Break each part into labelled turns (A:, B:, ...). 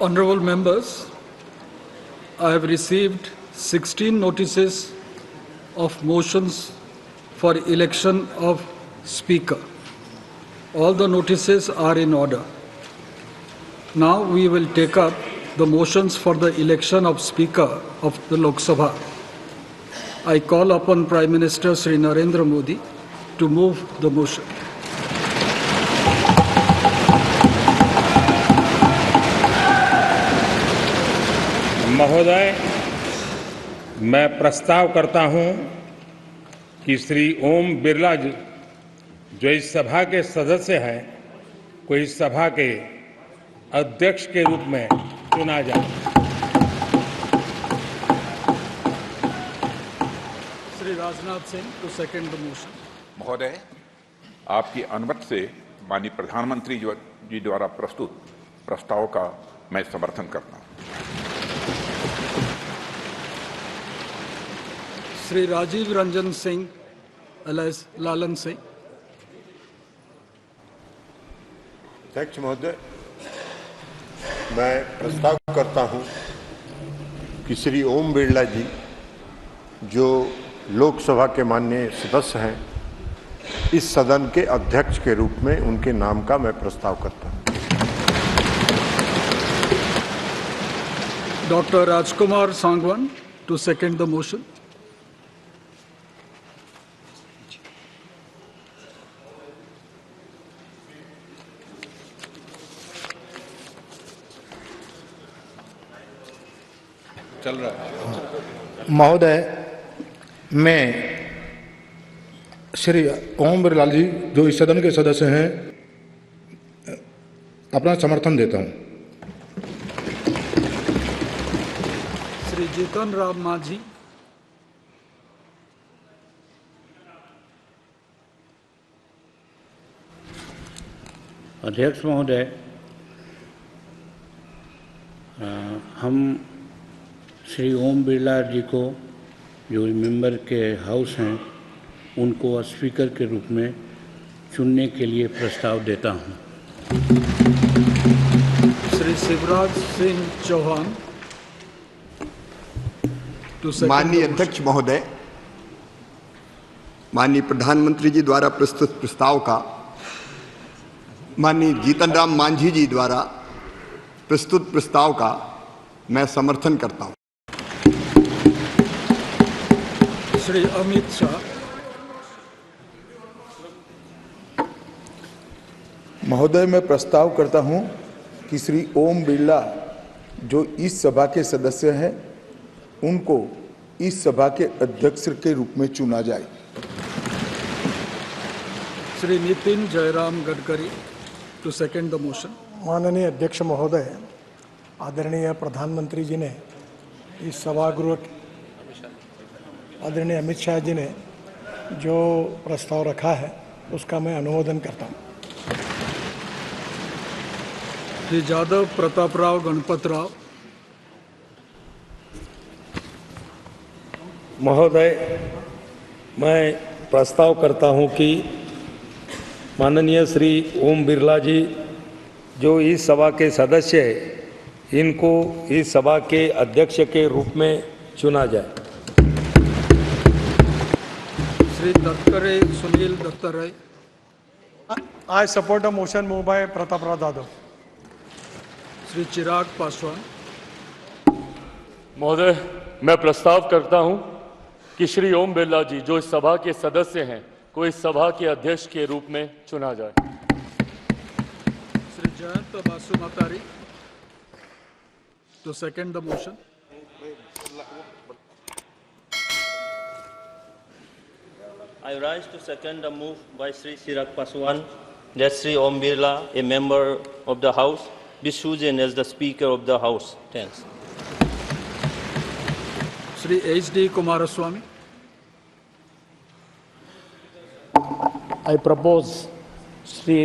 A: Honorable members, I have received 16 notices of motions for election of Speaker. All the notices are in order. Now we will take up the motions for the election of Speaker of the Lok Sabha. I call upon Prime Minister Shri Narendra Modi to move the motion.
B: महोदय, मैं प्रस्ताव करता हूं कि श्री ओम बिरला जी, जो इस सभा के सदस्य हैं, को इस सभा के अध्यक्ष के रूप में चुना जाए।
A: Shri Rajnath Singh to second the motion.
C: महोदय, आपकी अनुमति से माननीय प्रधानमंत्री जी द्वारा प्रस्तुत प्रस्ताव का मैं समर्थन करता हूं।
A: श्री राजीव रंजन सिंह एलियास लालन सिंह।
D: अध्यक्ष महोदय, मैं प्रस्ताव करता हूं कि श्री ओम बिरला जी, जो लोकसभा के माननीय सदस्य हैं, इस सदन के अध्यक्ष के रूप में उनके नाम का मैं प्रस्ताव करता हूं।
A: Doctor Rajkumar Sangwan to second the motion.
C: चल रहा है।
E: महोदय, मैं श्री ओम बिरला जी, जो इस सदन के सदस्य हैं, अपना समर्थन देता हूं।
A: श्री जीतन राम मांझी।
F: अध्यक्ष महोदय, हम श्री ओम बिरला जी को, जो मेंबर के हाउस हैं, उनको स्पीकर के रूप में चुनने के लिए प्रस्ताव देता हूं।
A: Shri Shivraj Singh Chouhan to second.
G: माननीय अध्यक्ष महोदय, माननीय प्रधानमंत्री जी द्वारा प्रस्तुत प्रस्ताव का माननीय जीतन राम मांझी जी द्वारा प्रस्तुत प्रस्ताव का मैं समर्थन करता हूं।
A: श्री अमित शाह।
H: महोदय, मैं प्रस्ताव करता हूं कि श्री ओम बिरला, जो इस सभा के सदस्य हैं, उनको इस सभा के अध्यक्ष के रूप में चुना जाए।
A: Shri Nitin Jairam Gadkari to second the motion.
I: माननीय अध्यक्ष महोदय, आदरणीय प्रधानमंत्री जी ने इस सभागृह, आदरणीय अमित शाह जी ने जो प्रस्ताव रखा है, उसका मैं अनुमोदन करता हूँ।
A: श्री जादव प्रताप राव गणपत राव।
J: महोदय, मैं प्रस्ताव करता हूं कि माननीय श्री ओम बिरला जी, जो इस सभा के सदस्य हैं, इनको इस सभा के अध्यक्ष के रूप में चुना जाए।
A: Shri Dattare Sunil Dattatreya.
I: I support the motion moved by Pratap Rao Dadhav.
A: Shri Chirag Paswan.
K: महोदय, मैं प्रस्ताव करता हूं कि श्री ओम बिरला जी, जो इस सभा के सदस्य हैं, को इस सभा के अध्यक्ष के रूप में चुना जाए।
A: Shri Jayant Basumatary to second the motion.
L: I rise to second the move by Sri Chirag Paswan that Sri Om Birla, a member of the House, be chosen as the Speaker of the House. Thanks.
A: Shri H.D. Kumaraswamy.
M: I propose Sri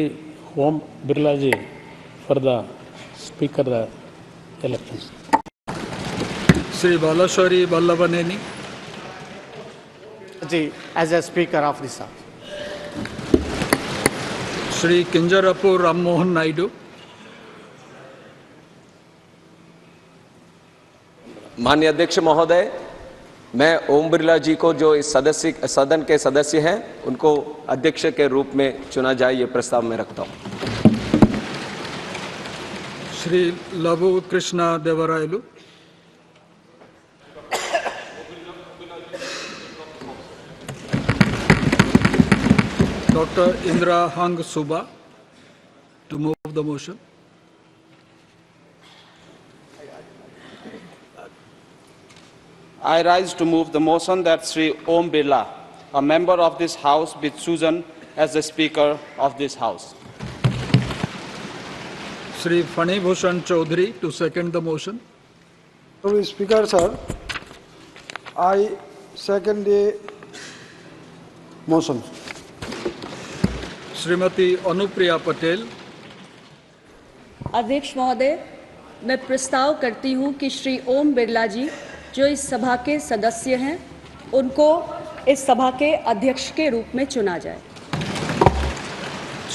M: Om Birla ji for the Speaker elections.
A: Shri Balashowry Vallabhaneni
N: ji as a Speaker of this House.
A: Shri Kinjarapu Ram Mohan Naidu.
O: माननीय अध्यक्ष महोदय, मैं ओम बिरला जी को जो इस सदन के सदस्य हैं उनको अध्यक्ष के रूप में चुना जाए, ये प्रस्ताव मैं रखता हूं।
A: श्री लघु Krishna Devarayalu. Dr. Indra Hang Suba to move the motion.
N: I rise to move the motion that Sri Om Birla, a member of this House, be chosen as the Speaker of this House.
A: Shri Fani Bhushan Chaudhary to second the motion.
P: Speaker, sir, I second the motion.
A: Shrimati Anupriya Patel.
Q: अध्यक्ष महोदय, मैं प्रस्ताव करती हूं कि श्री ओम बिरला जी जो इस सभा के सदस्य हैं उनको इस सभा के अध्यक्ष के रूप में चुना जाए।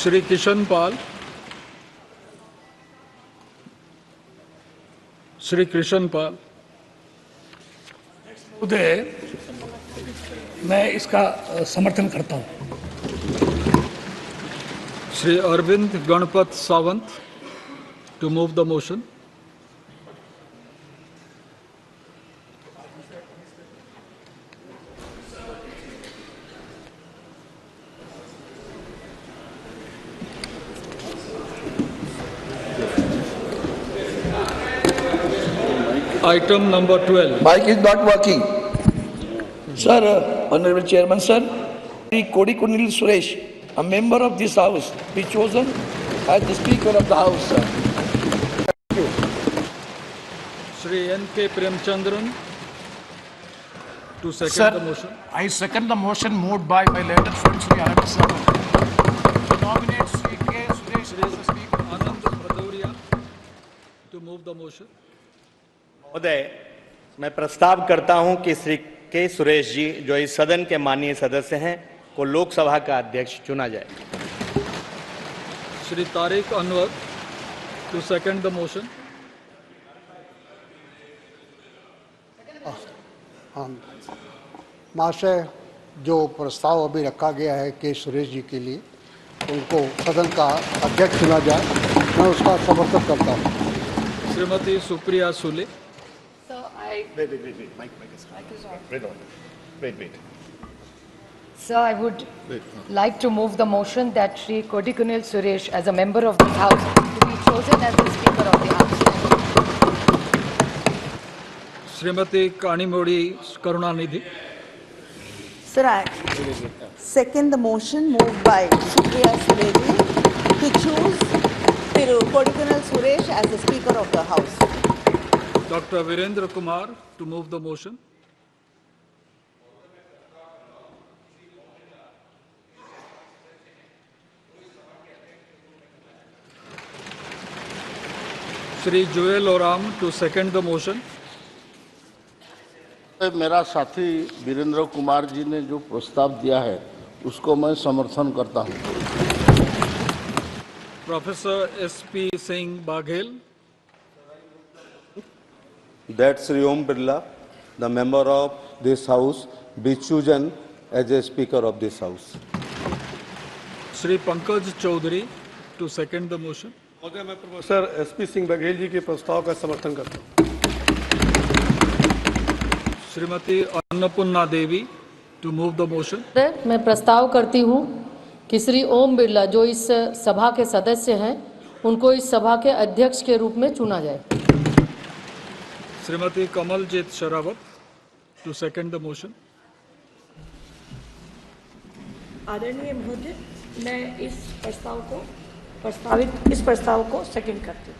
A: श्री किशन पाल। श्री कृष्ण पाल।
M: महोदय, मैं इसका समर्थन करता हूं।
A: Shri Arvind Ganpat Sawant to move the motion. Item number 12.
R: Mic is not working. Sir, Honorable Chairman, sir, Sri Kodikunil Suresh, a member of this House, be chosen as the Speaker of the House, sir. Thank you.
A: Shri N.K. Premchandran to second
S: Sir,
A: the motion.
S: I second the motion moved by my letter friend Sri Anand Saran to nominate Sri K. Suresh as the Speaker.
A: Anand Bhadauria to move the motion.
T: महोदय, मैं प्रस्ताव करता हूं कि श्री के सुरेश जी जो इस सदन के माननीय सदस्य हैं को लोकसभा का अध्यक्ष चुना जाए।
A: Shri Tariq Anwar to second the motion.
U: महाशय, जो प्रस्ताव अभी रखा गया है के सुरेश जी के लिए, उनको सदन का अध्यक्ष चुना जाए, मैं उसका समर्थन करता हूँ।
A: Shrimati Supriya Sule.
V: Sir, I would like to move the motion that Shri Kodikunil Suresh, as a member of this House, to be chosen as the Speaker of the House.
A: Srimati Kanimodi Karunanidhi.
W: Sir, I second the motion moved by Supriya Suleji to choose Thiru Kodikunil Suresh as the Speaker of the House.
A: Dr. Virendra Kumar to move the motion. Shri Joel Oram to second the motion.
X: मेरा साथी वीरेंद्र कुमार जी ने जो प्रस्ताव दिया है उसको मैं समर्थन करता हूं।
A: Professor S.P. Singh Baghel.
Y: That Sri Om Birla, the member of this House, be chosen as a Speaker of this House.
A: Shri Pankaj Chaudhary to second the motion.
Z: महोदय, मैं प्रोफेसर एसपी सिंह बघेल जी के प्रस्ताव का समर्थन करता हूं।
A: श्रीमती अन्नपूर्णा देवी to move the motion.
V: मैं प्रस्ताव करती हूँ कि श्री ओम बिरला जो इस सभा के सदस्य हैं उनको इस सभा के अध्यक्ष के रूप में चुना जाए।
A: Shrimati Kamaljeet Sherawat to second the motion.
Q: आदरणीय महोदय, मैं इस प्रस्ताव को सेकंड करती हूँ।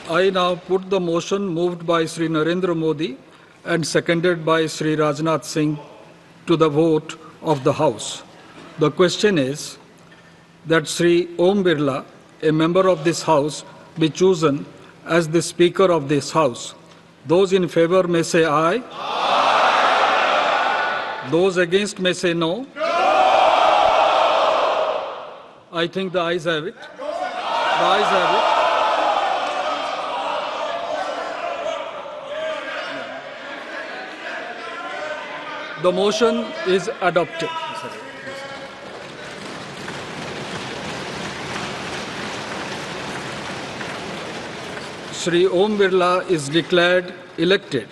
A: I now put the motion moved by Sri Narendra Modi and seconded by Sri Rajnath Singh to the vote of the House. The question is that Sri Om Birla, a member of this House, be chosen as the Speaker of this House. Those in favor may say aye. Aye. Those against may say no. No. I think the ayes have it. The ayes have it. The motion is adopted. Shri Om Birla is declared elected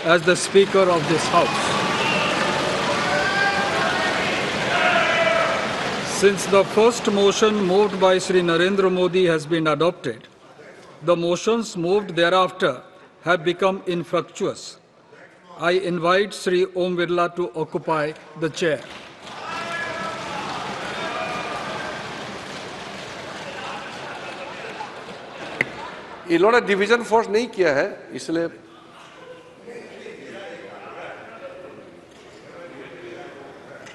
A: as the Speaker of this House. Since the first motion moved by Shri Narendra Modi has been adopted, the motions moved thereafter have become infructuous. I invite Shri Om Birla to occupy the chair.
Z: इन्होंने division force नहीं किया है, इसलिए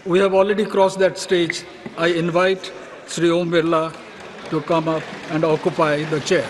A: We have already crossed that stage. I invite Shri Om Birla to come up and occupy the chair.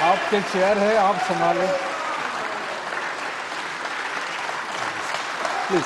B: आपके chair है, आप संभालें please.